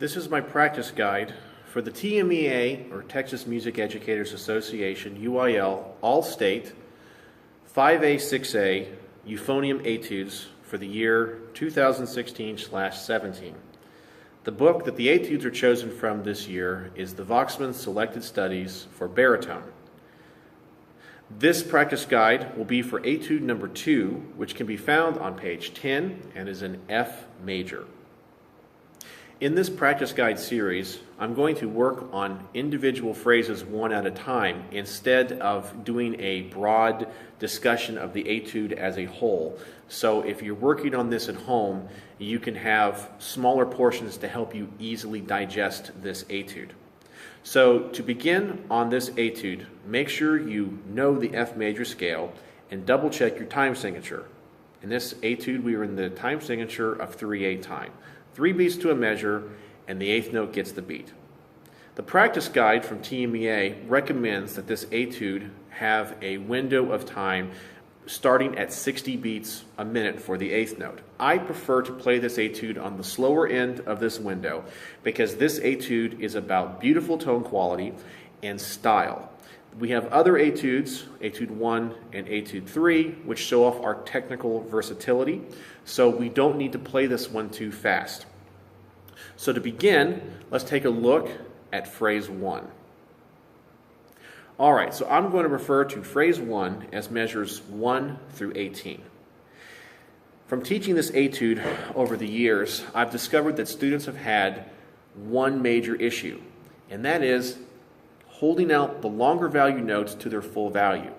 This is my practice guide for the TMEA, or Texas Music Educators Association, UIL, All-State 5A-6A Euphonium Etudes for the year 2016/17. The book that the etudes are chosen from this year is the Voxman Selected Studies for Baritone. This practice guide will be for etude number 2, which can be found on page 10 and is in F major. In this practice guide series, I'm going to work on individual phrases one at a time instead of doing a broad discussion of the etude as a whole. So if you're working on this at home, you can have smaller portions to help you easily digest this etude. So to begin on this etude, make sure you know the F major scale and double check your time signature. In this etude, we are in the time signature of 3/8 time. 3 beats to a measure, and the 8th note gets the beat. The practice guide from TMEA recommends that this etude have a window of time starting at 60 beats a minute for the 8th note. I prefer to play this etude on the slower end of this window because this etude is about beautiful tone quality and style. We have other etudes, etude 1 and etude 3, which show off our technical versatility, so we don't need to play this one too fast. So to begin, let's take a look at phrase 1. All right, so I'm going to refer to phrase 1 as measures 1 through 18. From teaching this etude over the years, I've discovered that students have had one major issue, and that is holding out the longer value notes to their full value.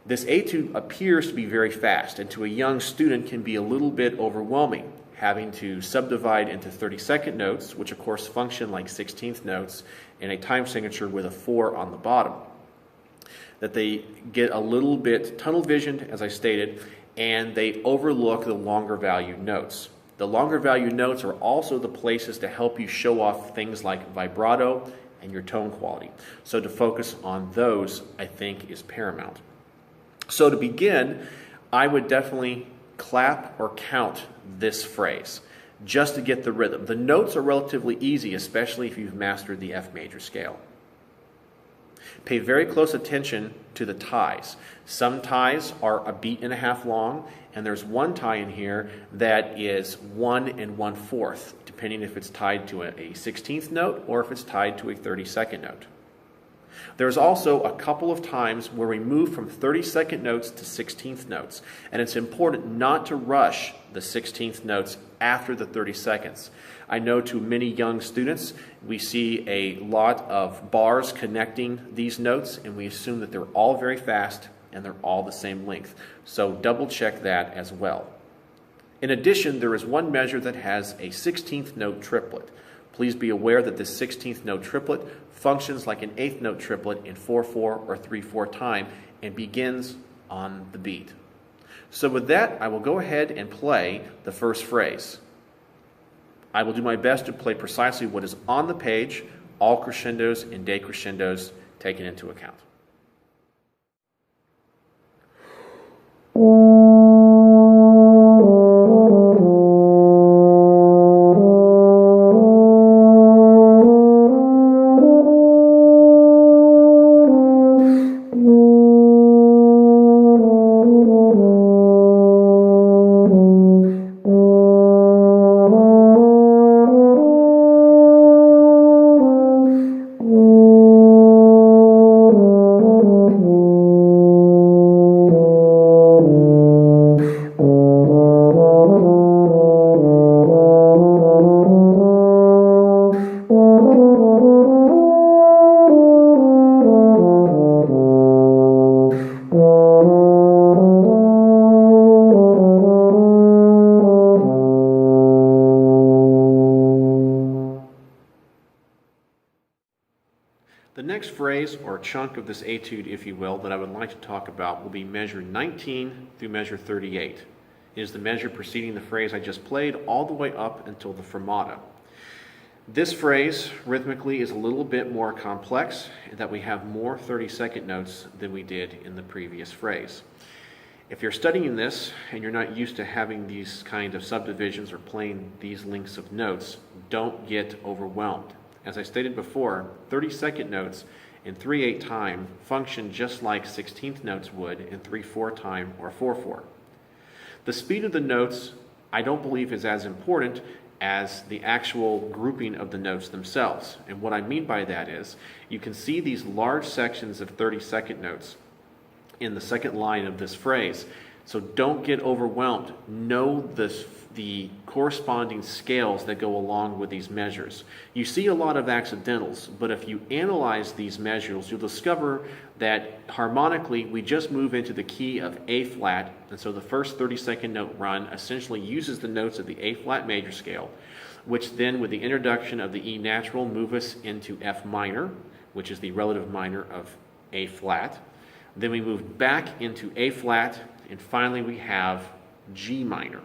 This etude appears to be very fast, and to a young student can be a little bit overwhelming, having to subdivide into 30-second notes, which of course function like 16th notes, and a time signature with a 4 on the bottom. That they get a little bit tunnel visioned, as I stated, and they overlook the longer value notes. The longer value notes are also the places to help you show off things like vibrato and your tone quality. So to focus on those, I think, is paramount. So to begin, I would definitely clap or count this phrase just to get the rhythm. The notes are relatively easy, especially if you've mastered the F major scale. Pay very close attention to the ties. Some ties are 1.5 beats long, and there's one tie in here that is 1 1/4, depending if it's tied to a 16th note or if it's tied to a 30-second note. There's also a couple of times where we move from 30-second notes to 16th notes, and it's important not to rush the 16th notes after the 30 seconds. I know to many young students, we see a lot of bars connecting these notes, and we assume that they're all very fast and they're all the same length. So double check that as well. In addition, there is one measure that has a 16th note triplet. Please be aware that this 16th note triplet functions like an 8th note triplet in 4/4 or 3/4 time and begins on the beat. So with that, I will go ahead and play the first phrase. I will do my best to play precisely what is on the page, all crescendos and decrescendos taken into account. The next phrase, or chunk of this etude, if you will, that I would like to talk about will be measure 19 through measure 38. It is the measure preceding the phrase I just played all the way up until the fermata. This phrase, rhythmically, is a little bit more complex in that we have more 30-second notes than we did in the previous phrase. If you're studying this and you're not used to having these kind of subdivisions or playing these lengths of notes, don't get overwhelmed. As I stated before, 30-second notes in 3/8 time function just like 16th notes would in 3/4 time or 4/4. The speed of the notes I don't believe is as important as the actual grouping of the notes themselves. And what I mean by that is you can see these large sections of 30-second notes in the second line of this phrase. So don't get overwhelmed. Know the corresponding scales that go along with these measures. You see a lot of accidentals, but if you analyze these measures, you'll discover that harmonically we just move into the key of A flat, and so the first 30-second note run essentially uses the notes of the A flat major scale, which then with the introduction of the E natural move us into F minor, which is the relative minor of A flat. Then we move back into A flat, and finally we have G minor.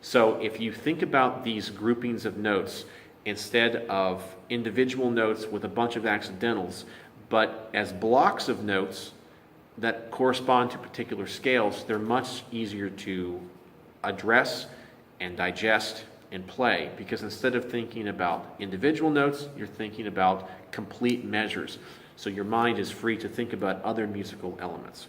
So if you think about these groupings of notes instead of individual notes with a bunch of accidentals, but as blocks of notes that correspond to particular scales, they're much easier to address and digest and play, because instead of thinking about individual notes, you're thinking about complete measures. So your mind is free to think about other musical elements.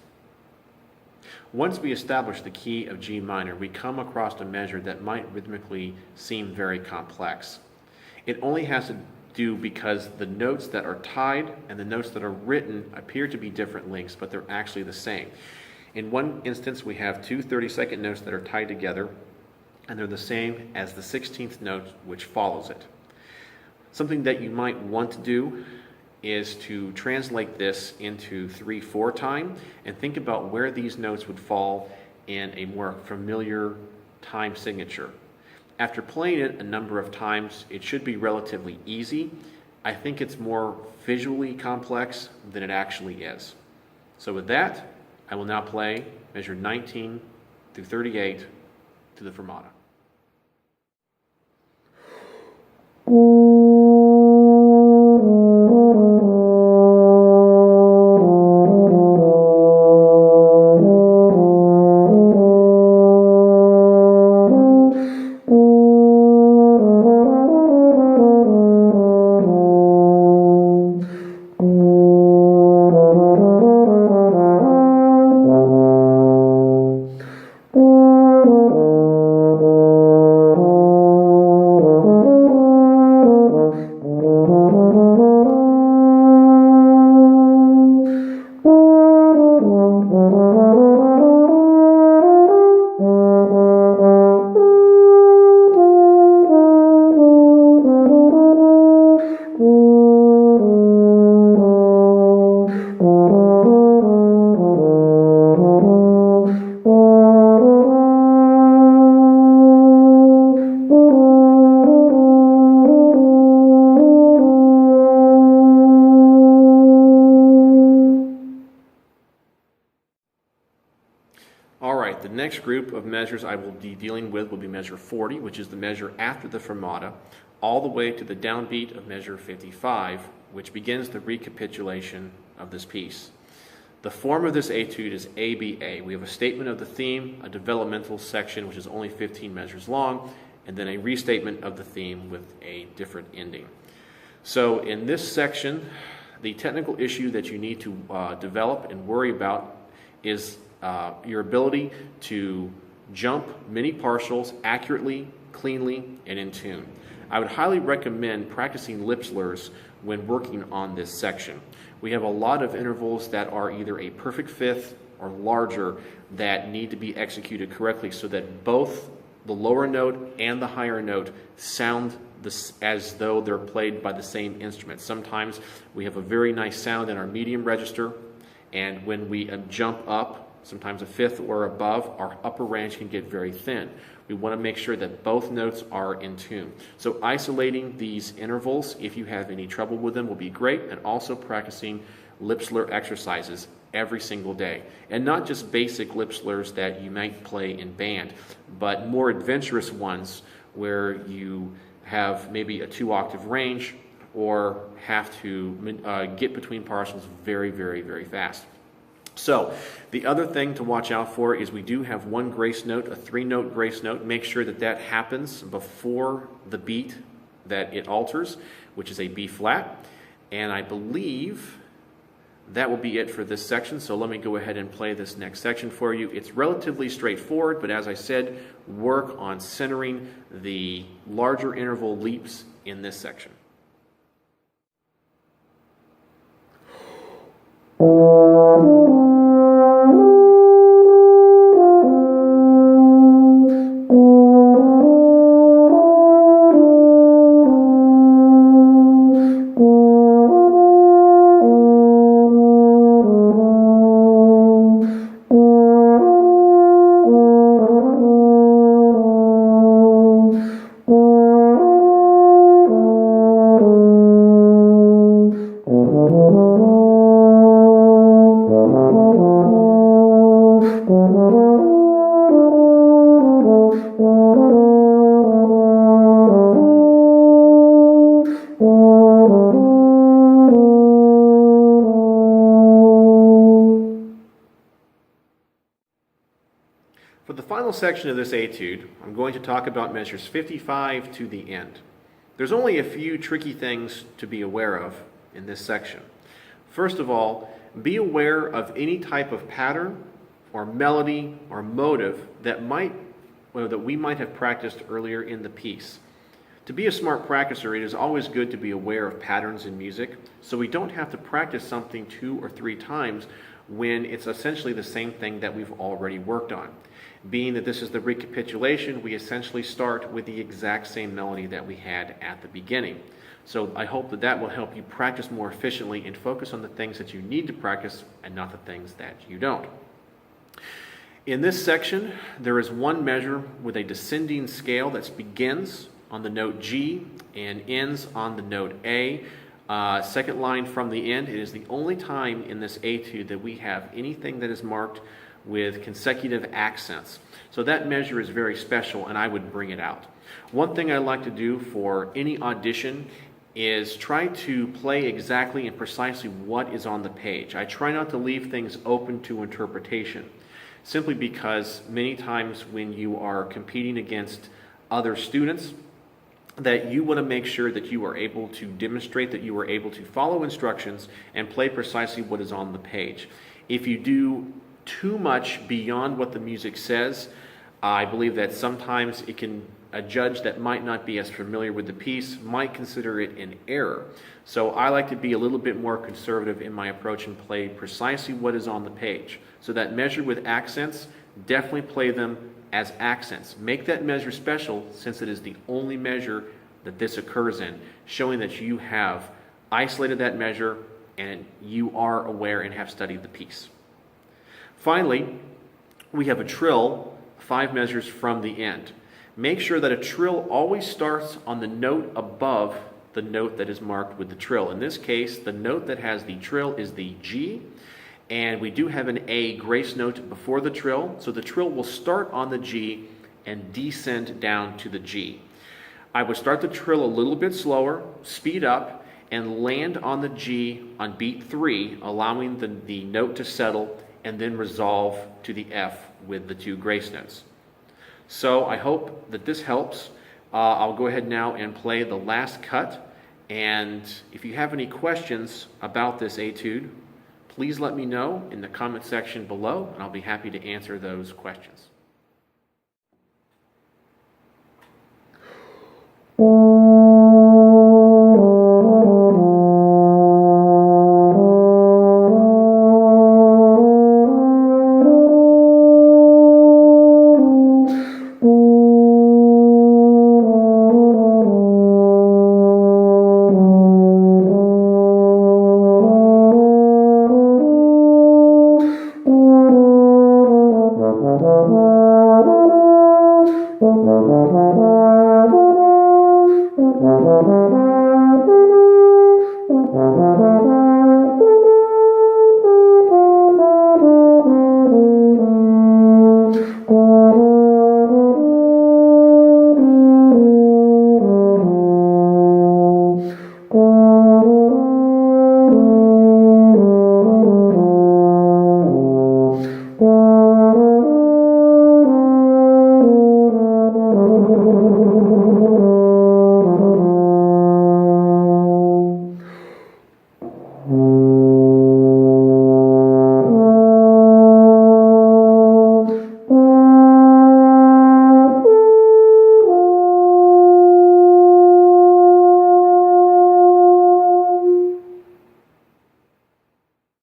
Once we establish the key of G minor, we come across a measure that might rhythmically seem very complex. It only has to do because the notes that are tied and the notes that are written appear to be different lengths, but they're actually the same. In one instance, we have two 30-second notes that are tied together, and they're the same as the 16th note which follows it. Something that you might want to do is to translate this into 3/4 time and think about where these notes would fall in a more familiar time signature. After playing it a number of times, it should be relatively easy. I think it's more visually complex than it actually is. So with that, I will now play measure 19 through 38 to the fermata. The next group of measures I will be dealing with will be measure 40, which is the measure after the fermata, all the way to the downbeat of measure 55, which begins the recapitulation of this piece. The form of this etude is ABA. We have a statement of the theme, a developmental section which is only 15 measures long, and then a restatement of the theme with a different ending. So in this section, the technical issue that you need to develop and worry about is your ability to jump many partials accurately, cleanly, and in tune. I would highly recommend practicing lip slurs when working on this section. We have a lot of intervals that are either a perfect fifth or larger that need to be executed correctly so that both the lower note and the higher note sound as though they're played by the same instrument. Sometimes we have a very nice sound in our medium register, and when we jump up, sometimes a fifth or above, our upper range can get very thin. We want to make sure that both notes are in tune. So isolating these intervals, if you have any trouble with them, will be great, and also practicing lip slur exercises every single day. And not just basic lip slurs that you might play in band, but more adventurous ones where you have maybe a 2-octave range or have to get between partials very, very, very fast. So the other thing to watch out for is we do have one grace note, a 3-note grace note. Make sure that that happens before the beat that it alters, which is a B flat. And I believe that will be it for this section. So let me go ahead and play this next section for you. It's relatively straightforward, but as I said, work on centering the larger interval leaps in this section. For the final section of this etude, I'm going to talk about measures 55 to the end. There's only a few tricky things to be aware of in this section. First of all, be aware of any type of pattern or melody or motive that we might have practiced earlier in the piece. To be a smart practicer, it is always good to be aware of patterns in music, so we don't have to practice something 2 or 3 times when it's essentially the same thing that we've already worked on. Being that this is the recapitulation, we essentially start with the exact same melody that we had at the beginning. So I hope that that will help you practice more efficiently and focus on the things that you need to practice and not the things that you don't. In this section, there is one measure with a descending scale that begins on the note G and ends on the note A. Second line from the end, it is the only time in this etude that we have anything that is marked with consecutive accents. So that measure is very special, and I would bring it out. One thing I like to do for any audition is try to play exactly and precisely what is on the page. I try not to leave things open to interpretation, simply because many times when you are competing against other students, that you want to make sure that you are able to demonstrate that you are able to follow instructions and play precisely what is on the page. If you do too much beyond what the music says, I believe that sometimes a judge that might not be as familiar with the piece might consider it an error. So I like to be a little bit more conservative in my approach and play precisely what is on the page. So that measure with accents, definitely play them as accents. Make that measure special, since it is the only measure that this occurs in, showing that you have isolated that measure and you are aware and have studied the piece. Finally, we have a trill 5 measures from the end. Make sure that a trill always starts on the note above the note that is marked with the trill. In this case, the note that has the trill is the G, and we do have an A grace note before the trill, so the trill will start on the G and descend down to the G. I would start the trill a little bit slower, speed up, and land on the G on beat 3, allowing the note to settle, and then resolve to the F with the 2 grace notes. So I hope that this helps. I'll go ahead now and play the last cut, and if you have any questions about this etude, please let me know in the comment section below, and I'll be happy to answer those questions.